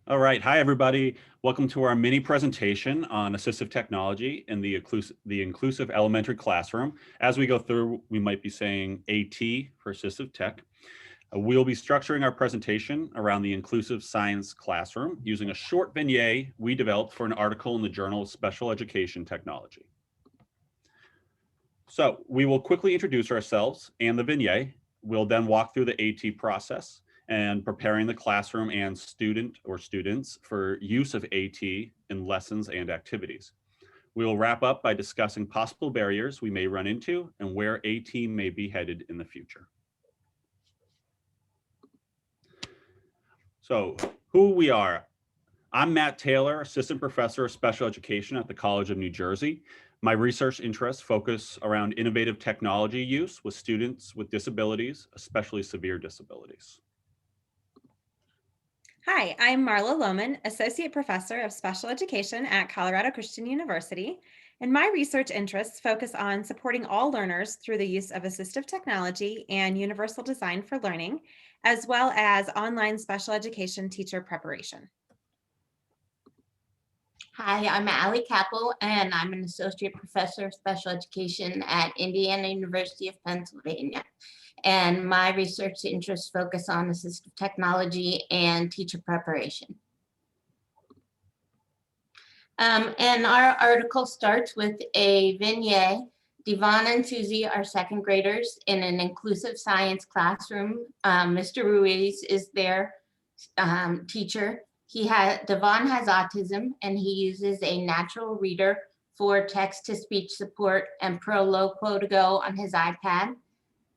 All right, hi everybody. Welcome to our mini presentation on assistive technology in the inclusive elementary classroom. As we go through, we might be saying AT for assistive tech. We'll be structuring our presentation around the inclusive science classroom using a short vignette we developed for an article in the Journal of Special Education Technology. So we will quickly introduce ourselves and the vignette. We'll then walk through the AT process and preparing the classroom and students for use of AT in lessons and activities. We will wrap up by discussing possible barriers we may run into and where AT may be headed in the future. So who we are. I'm Matt Taylor, Assistant Professor of Special Education at the College of New Jersey. My research interests focus around innovative technology use with students with disabilities, especially severe disabilities. Hi, I'm Marla Lohman, Associate Professor of Special Education at Colorado Christian University, and my research interests focus on supporting all learners through the use of assistive technology and universal design for learning, as well as online special education teacher preparation. Hi, I'm Allie Capel, and I'm an Associate Professor of Special Education at Indiana University of Pennsylvania. And my research interests focus on assistive technology and teacher preparation. And our article starts with a vignette. Devon and Susie are second graders in an inclusive science classroom. Mr. Ruiz is their teacher. Devon has autism, and he uses a natural reader for text-to-speech support and Proloquo to go on his iPad.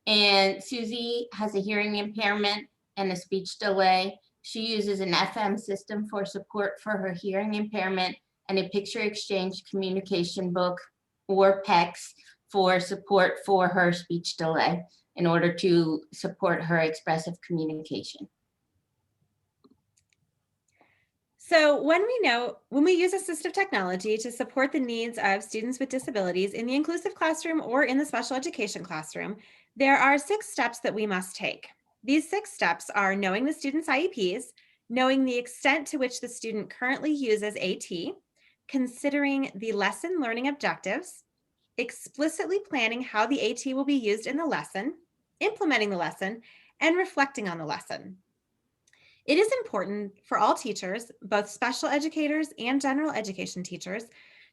And Susie has a hearing impairment and a speech delay. She uses an FM system for support for her hearing impairment and a picture exchange communication book, or PECS, for support for her speech delay in order to support her expressive communication. So when we use assistive technology to support the needs of students with disabilities in the inclusive classroom or in the special education classroom, there are 6 steps that we must take. These 6 steps are knowing the student's IEPs, knowing the extent to which the student currently uses AT, considering the lesson learning objectives, explicitly planning how the AT will be used in the lesson, implementing the lesson, and reflecting on the lesson. It is important for all teachers, both special educators and general education teachers,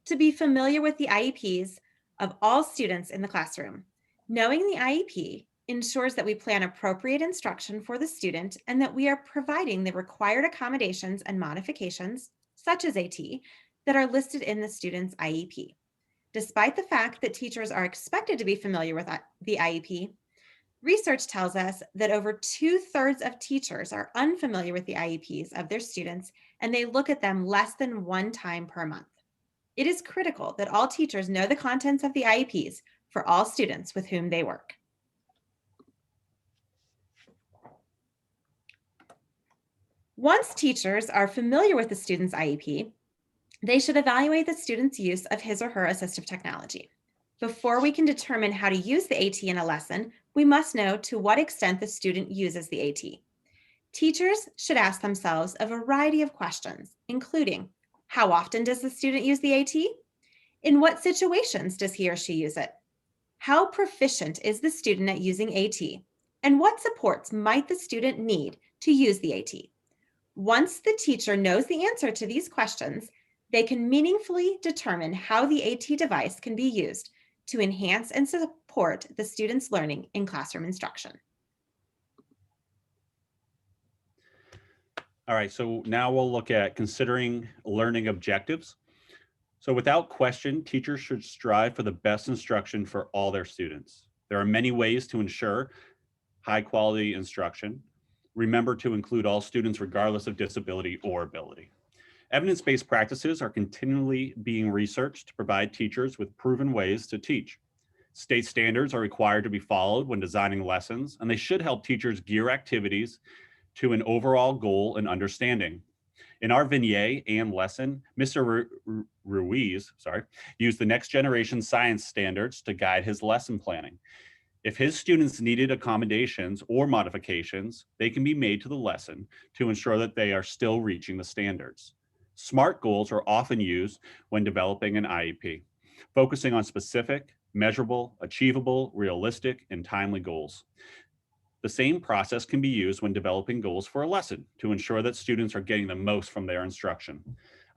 to be familiar with the IEPs of all students in the classroom. Knowing the IEP ensures that we plan appropriate instruction for the student and that we are providing the required accommodations and modifications, such as AT, that are listed in the student's IEP. Despite the fact that teachers are expected to be familiar with the IEP, research tells us that over 2/3 of teachers are unfamiliar with the IEPs of their students, and they look at them less than 1 time per month. It is critical that all teachers know the contents of the IEPs for all students with whom they work. Once teachers are familiar with the student's IEP, they should evaluate the student's use of his or her assistive technology. Before we can determine how to use the AT in a lesson, we must know to what extent the student uses the AT. Teachers should ask themselves a variety of questions, including, how often does the student use the AT? In what situations does he or she use it? How proficient is the student at using AT? And what supports might the student need to use the AT? Once the teacher knows the answer to these questions, they can meaningfully determine how the AT device can be used to enhance and support the student's learning in classroom instruction. All right, so now we'll look at considering learning objectives. So without question, teachers should strive for the best instruction for all their students. There are many ways to ensure high quality instruction. Remember to include all students regardless of disability or ability. Evidence-based practices are continually being researched to provide teachers with proven ways to teach. State standards are required to be followed when designing lessons, and they should help teachers gear activities to an overall goal and understanding. In our vignette and lesson, Mr. Ruiz used the next generation science standards to guide his lesson planning. If his students needed accommodations or modifications, they can be made to the lesson to ensure that they are still reaching the standards. SMART goals are often used when developing an IEP, focusing on specific, measurable, achievable, realistic, and timely goals. The same process can be used when developing goals for a lesson to ensure that students are getting the most from their instruction.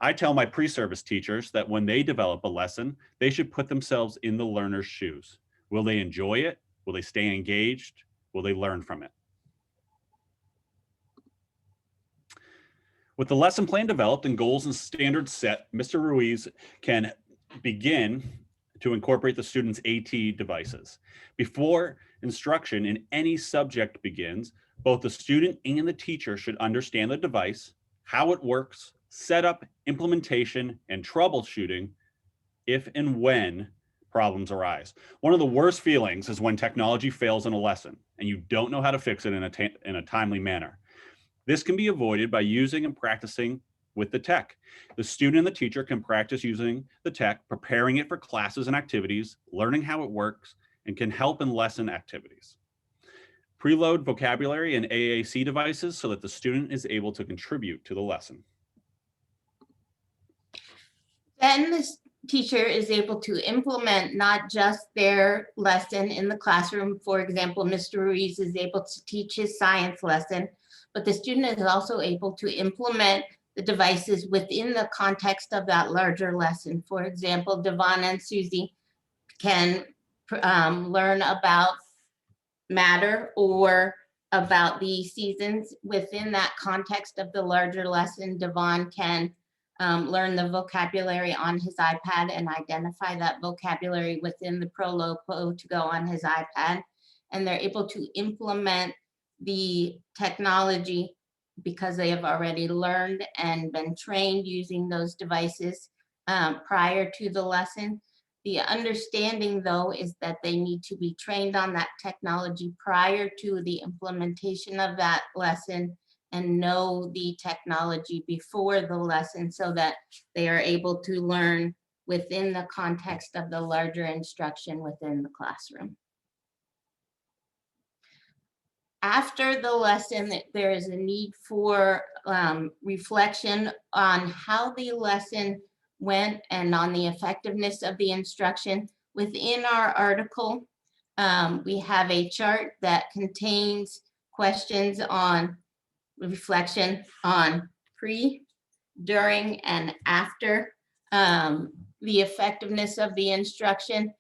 I tell my pre-service teachers that when they develop a lesson, they should put themselves in the learner's shoes. Will they enjoy it? Will they stay engaged? Will they learn from it? With the lesson plan developed and goals and standards set, Mr. Ruiz can begin to incorporate the student's AT devices. Before instruction in any subject begins, both the student and the teacher should understand the device, how it works, setup, implementation, and troubleshooting if and when problems arise. One of the worst feelings is when technology fails in a lesson and you don't know how to fix it in a timely manner. This can be avoided by using and practicing with the tech. The student and the teacher can practice using the tech, preparing it for classes and activities, learning how it works, and can help in lesson activities. Preload vocabulary and AAC devices so that the student is able to contribute to the lesson. Then the teacher is able to implement not just their lesson in the classroom. For example, Mr. Ruiz is able to teach his science lesson, but the student is also able to implement the devices within the context of that larger lesson. For example, Devon and Susie can learn about matter or about the seasons within that context of the larger lesson. Devon can learn the vocabulary on his iPad and identify that vocabulary within the ProLopo to go on his iPad. And they're able to implement the technology because they have already learned and been trained using those devices prior to the lesson. The understanding, though, is that they need to be trained on that technology prior to the implementation of that lesson and know the technology before the lesson so that they are able to learn within the context of the larger instruction within the classroom. After the lesson, there is a need for reflection on how the lesson went and on the effectiveness of the instruction. Within our article, we have a chart that contains questions on reflection on pre, during, and after the effectiveness of the instruction.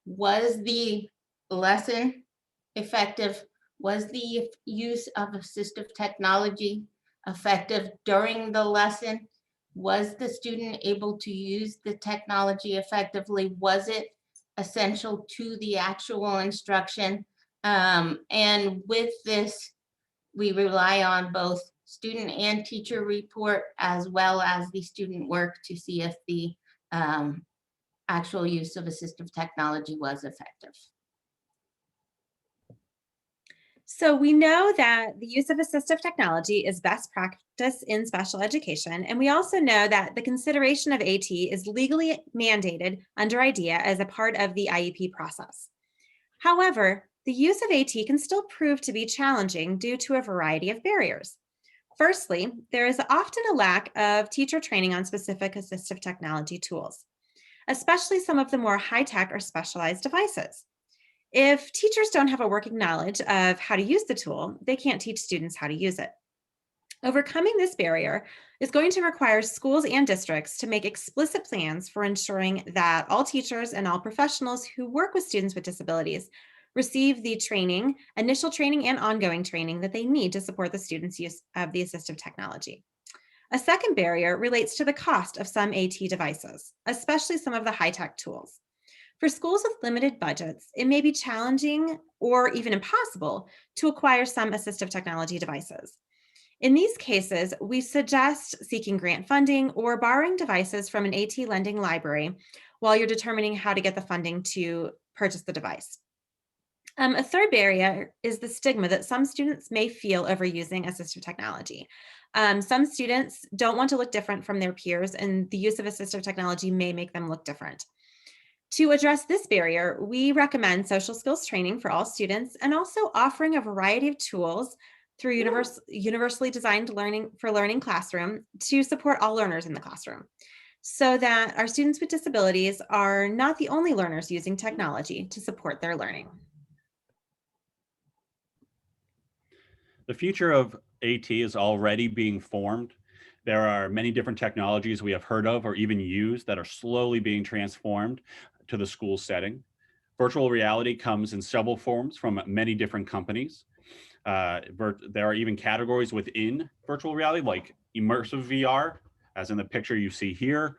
Was the lesson effective? Was the use of assistive technology effective during the lesson? Was the student able to use the technology effectively? Was it essential to the actual instruction? And with this, we rely on both student and teacher report as well as the student work to see if the actual use of assistive technology was effective. So we know that the use of assistive technology is best practice in special education. And we also know that the consideration of AT is legally mandated under IDEA as a part of the IEP process. However, the use of AT can still prove to be challenging due to a variety of barriers. Firstly, there is often a lack of teacher training on specific assistive technology tools, especially some of the more high-tech or specialized devices. If teachers don't have a working knowledge of how to use the tool, they can't teach students how to use it. Overcoming this barrier is going to require schools and districts to make explicit plans for ensuring that all teachers and all professionals who work with students with disabilities receive the training, initial training and ongoing training that they need to support the students' use of the assistive technology. A second barrier relates to the cost of some AT devices, especially some of the high-tech tools. For schools with limited budgets, it may be challenging or even impossible to acquire some assistive technology devices. In these cases, we suggest seeking grant funding or borrowing devices from an AT lending library while you're determining how to get the funding to purchase the device. A third barrier is the stigma that some students may feel over using assistive technology. Some students don't want to look different from their peers, and the use of assistive technology may make them look different. To address this barrier, we recommend social skills training for all students and also offering a variety of tools through universally designed learning classroom to support all learners in the classroom so that our students with disabilities are not the only learners using technology to support their learning. The future of AT is already being formed. There are many different technologies we have heard of or even used that are slowly being transformed to the school setting. Virtual reality comes in several forms from many different companies. There are even categories within virtual reality like immersive VR, as in the picture you see here.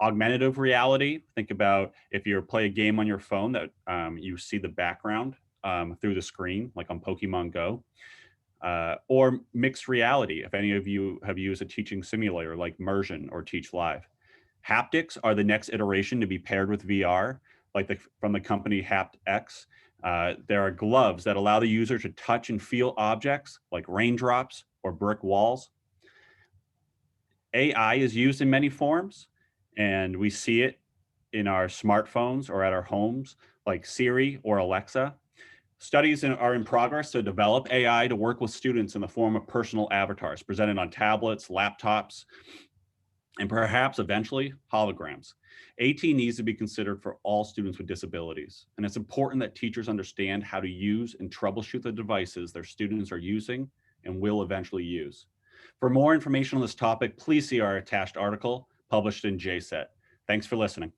Augmentative reality, think about if you play a game on your phone that you see the background through the screen, like on Pokemon Go. Or mixed reality, if any of you have used a teaching simulator like Immersion or Teach Live. Haptics are the next iteration to be paired with VR, like from the company HaptX. There are gloves that allow the user to touch and feel objects like raindrops or brick walls. AI is used in many forms, and we see it in our smartphones or at our homes, like Siri or Alexa. Studies are in progress to develop AI to work with students in the form of personal avatars presented on tablets, laptops, and perhaps eventually holograms. AT needs to be considered for all students with disabilities, and it's important that teachers understand how to use and troubleshoot the devices their students are using and will eventually use. For more information on this topic, please see our attached article published in JSET. Thanks for listening.